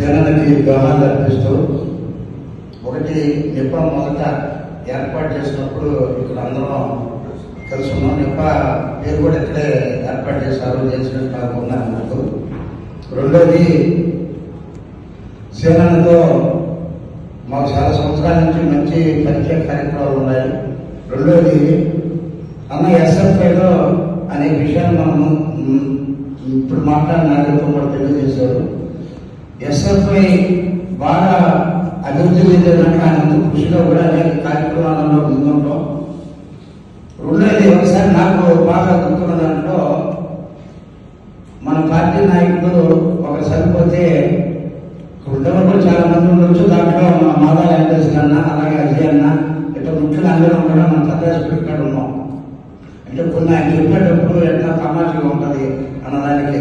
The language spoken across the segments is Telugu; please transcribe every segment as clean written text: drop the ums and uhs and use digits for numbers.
సేనకి దోహాలు అర్పిస్తూ ఒకటి నిప్ప మొదట ఏర్పాటు చేసినప్పుడు ఇక్కడ అందరం తెలుసుకున్నాం. నిప్ప పేరు కూడా ఇక్కడే ఏర్పాటు చేశారు, చేసినట్టు కాకుండా అన్నట్టు. రెండోది సేనతో మాకు చాలా సంవత్సరాల నుంచి మంచి పరిచయ కార్యక్రమాలు ఉన్నాయి. రెండోది అన్న ఎస్ఎఫ్ఐలో అనే విషయాన్ని మనము ఇప్పుడు మాట్లాడిన నాయకులతో కూడా తెలియజేశారు. ఎస్ఎఫ్ఐ బాగా అభివృద్ధి చెందడానికి ఆయన కృషిలో కూడా అనేక కార్యక్రమాలలో ముందుంటాం. రెండోది ఒకసారి నాకు బాగా గుర్తున్న దాంట్లో మన పార్టీ నాయకులు ఒక సరిపోతే ఉండేవారు కూడా చాలా మంది ఉండొచ్చు. దాంట్లో మన మాదా వెంకటేశ్వర అన్న, అలాగే అజయ్ అన్న, ఇట్లా ముఖ్యంగా అందరూ కూడా మన సత్యాస్పీట్ కాడ ఉన్నాం. అంటే కొన్ని ఆయన చెప్పేటప్పుడు ఎట్లా తమాషగా ఉంటుంది అన్నదానికి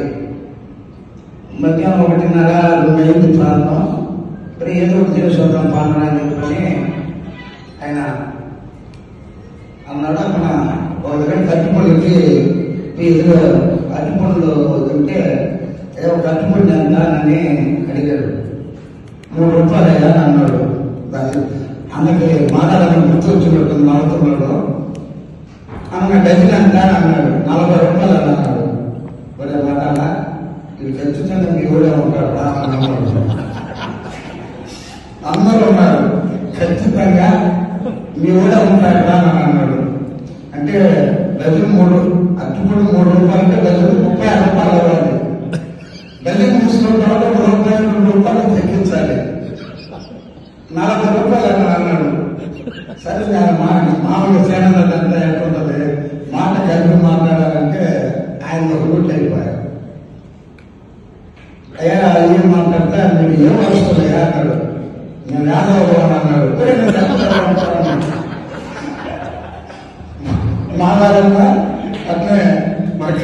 మధ్యాహ్నం 1:30, 2 ప్రాంతం మరి ఏదో ఒకటి చేసుకుందాం పాలన అని చెప్పని ఆయన అన్నాడు. మన ఒక దగ్గర కట్టుబడికి ఎదురు అరటిపండ్లు తింటే ఏదో కట్టుబడి ఎంత అని అడిగాడు. 3 రూపాయలు అయ్యా అన్నాడు. అందుకే మాట్లాడాలని గుర్తొచ్చినట్టు నవ్వుతున్నాడు. అన్న డజన్ ఎంత అన్నాడు. 40 రూపాయలు అన్నాడు. ఒరే మాట్లాడాలా ఇది ఖచ్చితంగా మీ ఊరే ఉంటాడు అందరూ ఉన్నారు. ఖచ్చితంగా మీ ఊరే ఉంటాడు అని అన్నాడు. అంటే డజన్ 3 అరటిపండు 3 రూపాయలంటే డజన్ 36 రూపాయలు అవ్వాలి. డజన్ 3 రూపాయలు 2 రూపాయలు తగ్గించాలి. 40 రూపాయలు అన్నాడు. సరే మామూలుగా సేనదంతా ఎట్లుంటది, మాట కలిపి మాట్లాడాలంటే ఆయన ఒక రూట్లు అయిపోయారు. అయ్యా ఏం మాట్లాడితే మీరు ఏం వస్తుందయ్యా అన్నాడు. నేను యాదవ్ అని అన్నాడు. మాట్లాడాలా అట్లే మనకి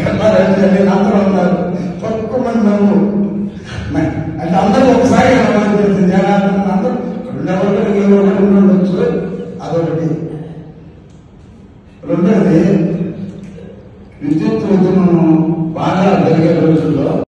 అందరూ ఉన్నారు. తక్కువ మంది నవ్వు అంటే అందరూ ఒకసారి అందరూ 2 ఉండొచ్చు. అదొకటి. రెండోది విద్యుత్ ఉద్యమం బాగా జరిగే రోజుల్లో